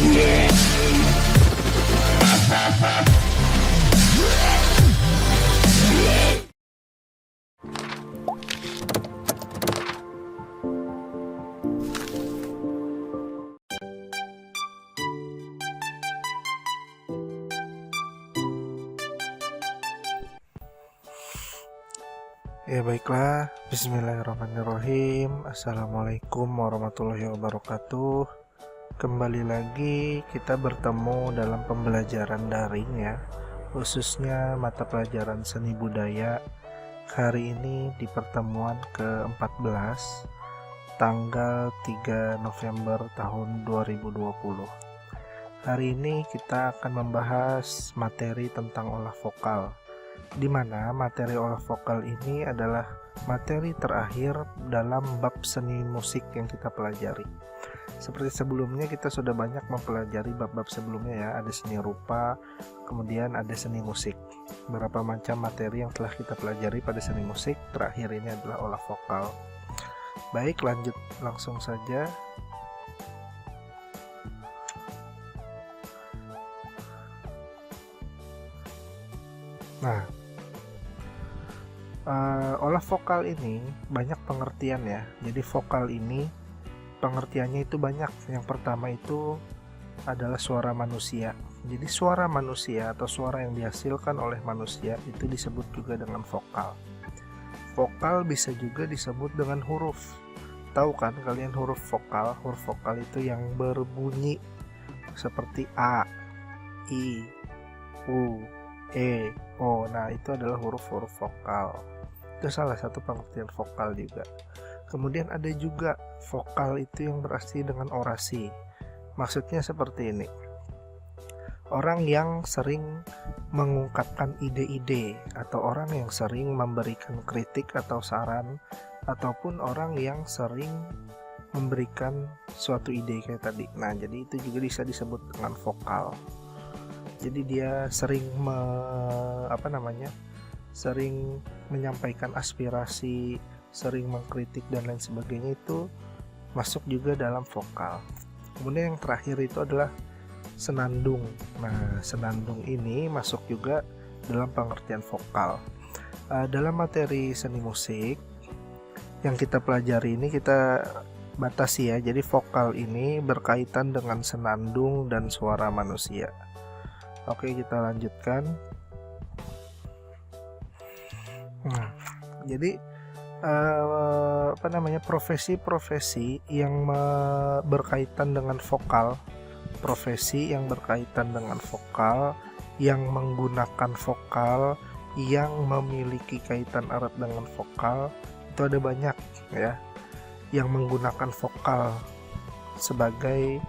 Ya baiklah, bismillahirrahmanirrahim. Assalamualaikum warahmatullahi wabarakatuh. Kembali lagi kita bertemu dalam pembelajaran daring ya, khususnya mata pelajaran seni budaya. Hari ini di pertemuan ke-14 tanggal 3 November tahun 2020. Hari ini kita akan membahas materi tentang olah vokal, di mana materi olah vokal ini adalah materi terakhir dalam bab seni musik yang kita pelajari. Seperti sebelumnya kita sudah banyak mempelajari bab-bab sebelumnya ya, ada seni rupa, kemudian ada seni musik. Beberapa macam materi yang telah kita pelajari pada seni musik, terakhir ini adalah olah vokal. Baik, lanjut langsung saja. Nah, olah vokal ini banyak pengertian ya. Jadi vokal ini pengertiannya itu banyak. Yang pertama itu adalah suara manusia. Jadi suara manusia atau suara yang dihasilkan oleh manusia itu disebut juga dengan vokal. Vokal bisa juga disebut dengan huruf. Tahu kan kalian huruf vokal? Huruf vokal itu yang berbunyi seperti A, I, U, E, O. Nah, itu adalah huruf-huruf vokal. Itu salah satu pengertian vokal juga. Kemudian ada juga vokal itu yang berarti dengan orasi. Maksudnya seperti ini. Orang yang sering mengungkapkan ide-ide, atau orang yang sering memberikan kritik atau saran, ataupun orang yang sering memberikan suatu ide kayak tadi. Nah, jadi itu juga bisa disebut dengan vokal. Jadi dia sering sering menyampaikan aspirasi, sering mengkritik dan lain sebagainya, itu masuk juga dalam vokal. Kemudian yang terakhir itu adalah senandung. Nah, senandung ini masuk juga dalam pengertian vokal. Dalam materi seni musik yang kita pelajari ini kita batasi ya. Jadi vokal ini berkaitan dengan senandung dan suara manusia. Oke, kita lanjutkan. Nah, jadi profesi-profesi yang berkaitan dengan vokal, profesi yang berkaitan dengan vokal, yang menggunakan vokal, yang memiliki kaitan erat dengan vokal, itu ada banyak ya, yang menggunakan vokal sebagai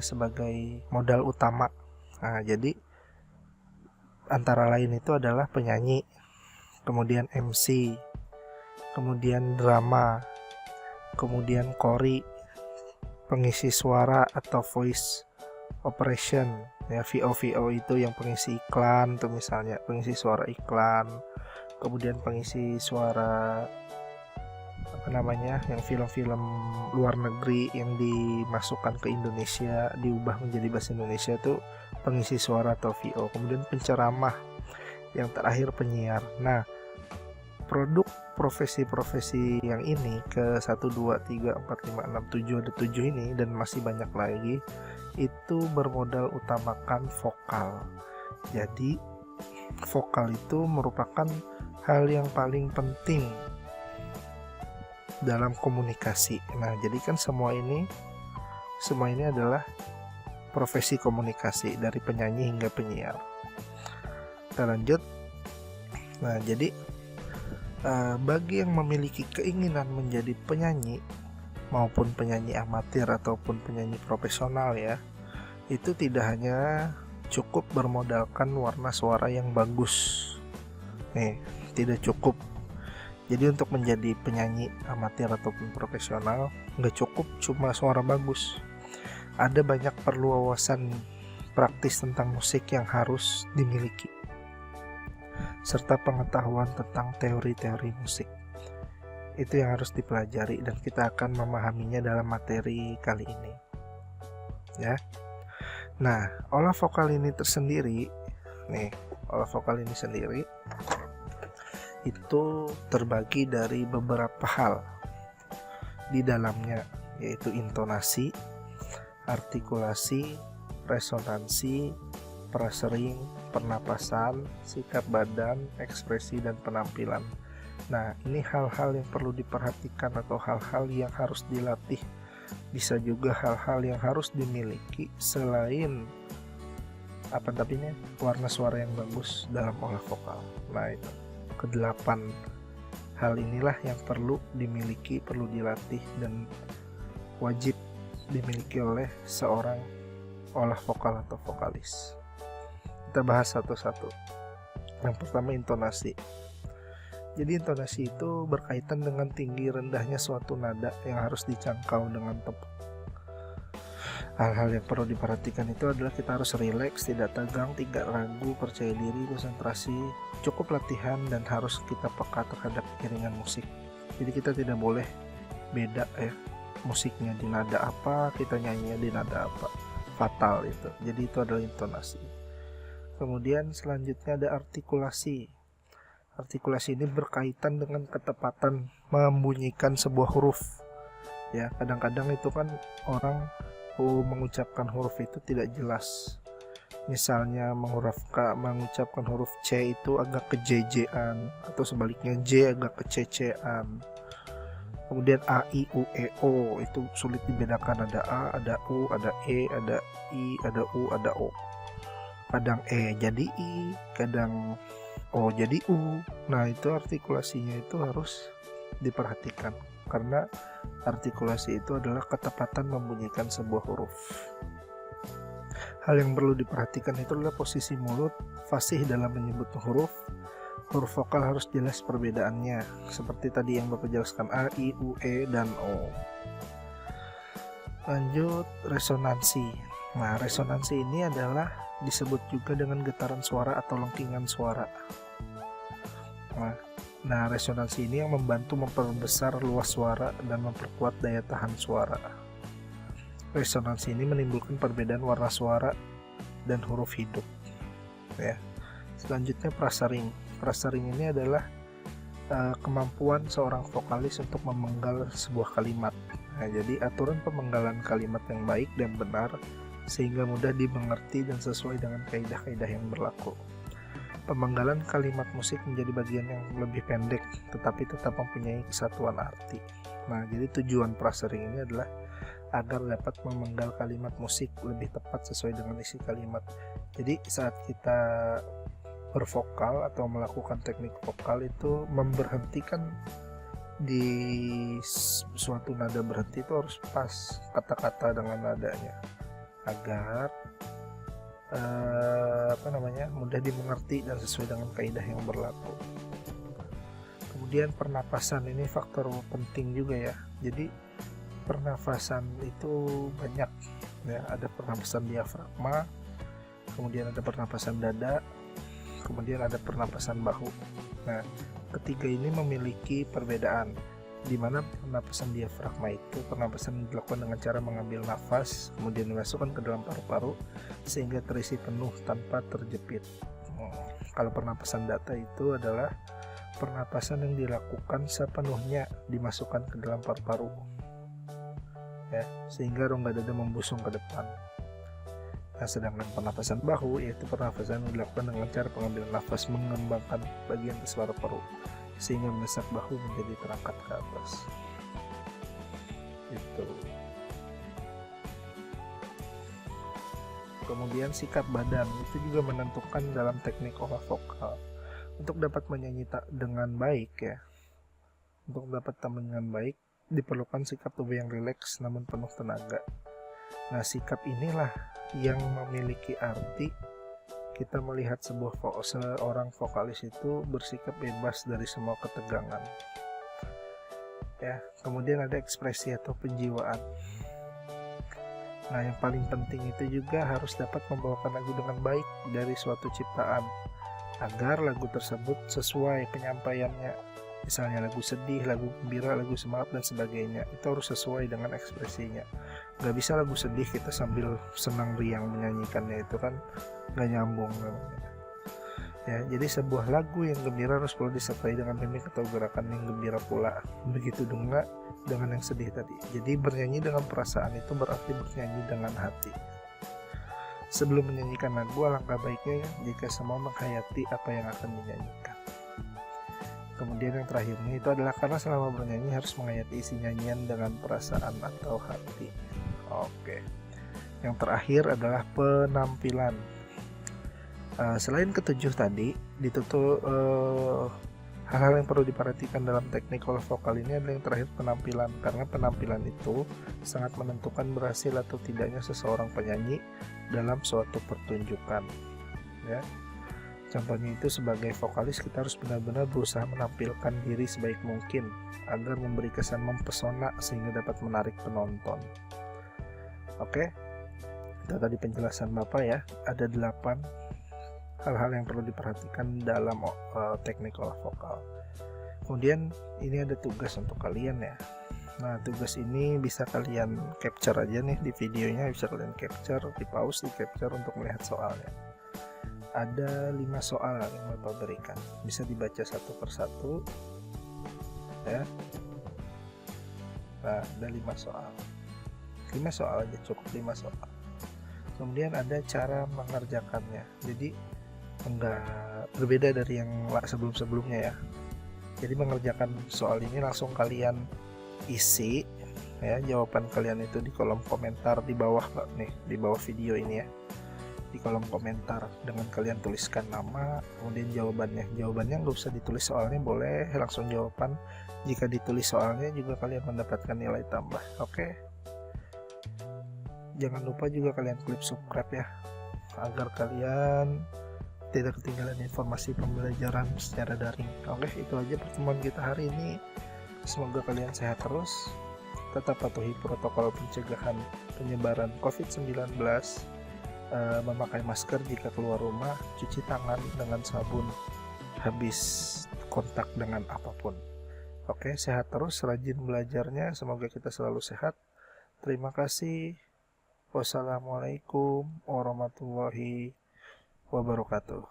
sebagai modal utama. Nah, jadi antara lain itu adalah penyanyi, kemudian MC, kemudian drama, kemudian kori, pengisi suara atau voice operation ya, VO itu yang pengisi iklan tuh, misalnya pengisi suara iklan, kemudian pengisi suara yang film-film luar negeri yang dimasukkan ke Indonesia, diubah menjadi bahasa Indonesia tuh pengisi suara atau VO. Kemudian penceramah, yang terakhir penyiar. Nah, produk profesi-profesi yang ini ke 1, 2, 3, 4, 5, 6, 7, ada 7 ini dan masih banyak lagi, itu bermodal utamakan vokal. Jadi vokal itu merupakan hal yang paling penting dalam komunikasi. Nah, jadi kan semua ini adalah profesi komunikasi, dari penyanyi hingga penyiar. Kita lanjut. Nah, jadi bagi yang memiliki keinginan menjadi penyanyi, maupun penyanyi amatir ataupun penyanyi profesional ya, itu tidak hanya cukup bermodalkan warna suara yang bagus. Nih, tidak cukup. Jadi untuk menjadi penyanyi amatir ataupun profesional nggak cukup cuma suara bagus. Ada banyak perlu wawasan praktis tentang musik yang harus dimiliki, serta pengetahuan tentang teori-teori musik. Itu yang harus dipelajari dan kita akan memahaminya dalam materi kali ini. ya. Nah, olah vokal ini tersendiri nih, olah vokal ini sendiri itu terbagi dari beberapa hal di dalamnya, yaitu intonasi, artikulasi, resonansi, prasering, pernapasan, sikap badan, ekspresi, dan penampilan. Nah, ini hal-hal yang perlu diperhatikan atau hal-hal yang harus dilatih. Bisa juga hal-hal yang harus dimiliki selain warna suara yang bagus dalam olah vokal. Nah, itu kedelapan hal inilah yang perlu dimiliki, perlu dilatih, dan wajib dimiliki oleh seorang olah vokal atau vokalis. Kita bahas satu-satu. Yang pertama, intonasi. Jadi intonasi itu berkaitan dengan tinggi rendahnya suatu nada yang harus dijangkau dengan tepat. Hal-hal yang perlu diperhatikan itu adalah kita harus rileks, tidak tegang, tidak ragu, percaya diri, konsentrasi, cukup latihan, dan harus kita peka terhadap iringan musik. Jadi kita tidak boleh beda musiknya di nada apa, kita nyanyinya di nada apa. Fatal itu. Jadi itu adalah intonasi. Kemudian selanjutnya ada artikulasi. Artikulasi ini berkaitan dengan ketepatan membunyikan sebuah huruf. Ya, kadang-kadang itu kan orang mengucapkan huruf itu tidak jelas. Misalnya mengucapkan huruf C itu agak kejejean, atau sebaliknya J agak kececean. Kemudian A, I, U, E, O itu sulit dibedakan, ada A, ada U, ada E, ada I, ada U, ada O. Kadang E jadi I, kadang O jadi U. Nah, itu artikulasinya itu harus diperhatikan, karena artikulasi itu adalah ketepatan membunyikan sebuah huruf. Hal yang perlu diperhatikan itu adalah posisi mulut, fasih dalam menyebut huruf. Huruf vokal harus jelas perbedaannya, seperti tadi yang Bapak jelaskan, A, I, U, E, dan O. Lanjut, resonansi. Nah, resonansi ini adalah disebut juga dengan getaran suara atau lengkingan suara. Nah, resonansi ini yang membantu memperbesar luas suara dan memperkuat daya tahan suara. Resonansi ini menimbulkan perbedaan warna suara dan huruf hidup. Ya. Selanjutnya, prasering. Prasering ini adalah kemampuan seorang vokalis untuk memenggal sebuah kalimat. Nah, jadi aturan pemenggalan kalimat yang baik dan benar sehingga mudah dimengerti dan sesuai dengan kaidah-kaidah yang berlaku. Pemenggalan kalimat musik menjadi bagian yang lebih pendek tetapi tetap mempunyai kesatuan arti. Nah, jadi tujuan prasering ini adalah agar dapat memenggal kalimat musik lebih tepat sesuai dengan isi kalimat. Jadi saat kita bervokal atau melakukan teknik vokal itu memberhentikan di suatu nada berhenti itu harus pas kata-kata dengan nadanya agar mudah dimengerti dan sesuai dengan kaidah yang berlaku. Kemudian pernapasan ini faktor penting juga ya. Jadi pernafasan itu banyak ya, ada pernapasan diafragma, kemudian ada pernapasan dada, kemudian ada pernapasan bahu. Nah, ketiga ini memiliki perbedaan, di mana pernapasan diafragma itu pernapasan yang dilakukan dengan cara mengambil nafas kemudian dimasukkan ke dalam paru-paru sehingga terisi penuh tanpa terjepit. Kalau pernapasan dada itu adalah pernapasan yang dilakukan sepenuhnya dimasukkan ke dalam paru-paru ya, sehingga rongga dada membusung ke depan. Nah, sedangkan pernapasan bahu yaitu pernapasan yang dilakukan dengan cara pengambilan nafas mengembangkan bagian atas paru-paru sehingga mendesak bahu menjadi terangkat ke atas. Itu. Kemudian sikap badan itu juga menentukan dalam teknik olah vokal. Untuk dapat menyanyi dengan baik ya, untuk dapat tampil dengan baik diperlukan sikap tubuh yang rileks namun penuh tenaga. Nah, sikap inilah yang memiliki arti kita melihat seorang vokalis itu bersikap bebas dari semua ketegangan. Ya, kemudian ada ekspresi atau penjiwaan. Nah, yang paling penting itu juga harus dapat membawakan lagu dengan baik dari suatu ciptaan agar lagu tersebut sesuai penyampaiannya. Misalnya lagu sedih, lagu gembira, lagu semangat dan sebagainya. Itu harus sesuai dengan ekspresinya. Nggak bisa lagu sedih kita sambil senang riang menyanyikannya, itu kan nggak nyambung namanya. Ya, jadi sebuah lagu yang gembira harus perlu disertai dengan mimik atau gerakan yang gembira pula. Begitu juga dengan yang sedih tadi. Jadi bernyanyi dengan perasaan itu berarti bernyanyi dengan hati. Sebelum menyanyikan lagu, alangkah baiknya jika semua menghayati apa yang akan dinyanyikan. Kemudian yang terakhirnya itu adalah karena selama bernyanyi harus menghayati isi nyanyian dengan perasaan atau hati. Oke. Yang terakhir adalah penampilan. Selain ketujuh tadi, ditutup hal-hal yang perlu diperhatikan dalam teknik olah vokal ini adalah yang terakhir penampilan, karena penampilan itu sangat menentukan berhasil atau tidaknya seseorang penyanyi dalam suatu pertunjukan. Ya, contohnya itu sebagai vokalis kita harus benar-benar berusaha menampilkan diri sebaik mungkin agar memberi kesan mempesona sehingga dapat menarik penonton. Oke, itu tadi penjelasan Bapak ya. Ada 8 hal-hal yang perlu diperhatikan dalam teknik olah vokal. Kemudian ini ada tugas untuk kalian ya. Nah, tugas ini bisa kalian capture aja nih di videonya, bisa kalian capture, di pause, di capture untuk melihat soalnya. Ada 5 soal yang Bapak berikan, bisa dibaca satu persatu ya. Nah, ada 5 soal. 5 soal aja cukup, 5 soal. Kemudian ada cara mengerjakannya. Jadi enggak berbeda dari yang sebelum-sebelumnya ya. Jadi mengerjakan soal ini langsung kalian isi ya, jawaban kalian itu di kolom komentar di bawah nih, di bawah video ini ya. Di kolom komentar dengan kalian tuliskan nama, kemudian jawabannya nggak usah ditulis soalnya, boleh langsung jawaban. Jika ditulis soalnya juga kalian mendapatkan nilai tambah. Oke, jangan lupa juga kalian klik subscribe ya, agar kalian tidak ketinggalan informasi pembelajaran secara daring. Oke, itu aja pertemuan kita hari ini. Semoga kalian sehat terus, tetap patuhi protokol pencegahan penyebaran COVID-19, memakai masker jika keluar rumah, cuci tangan dengan sabun habis kontak dengan apapun. Oke, sehat terus, rajin belajarnya, semoga kita selalu sehat. Terima kasih. Wassalamualaikum warahmatullahi wabarakatuh.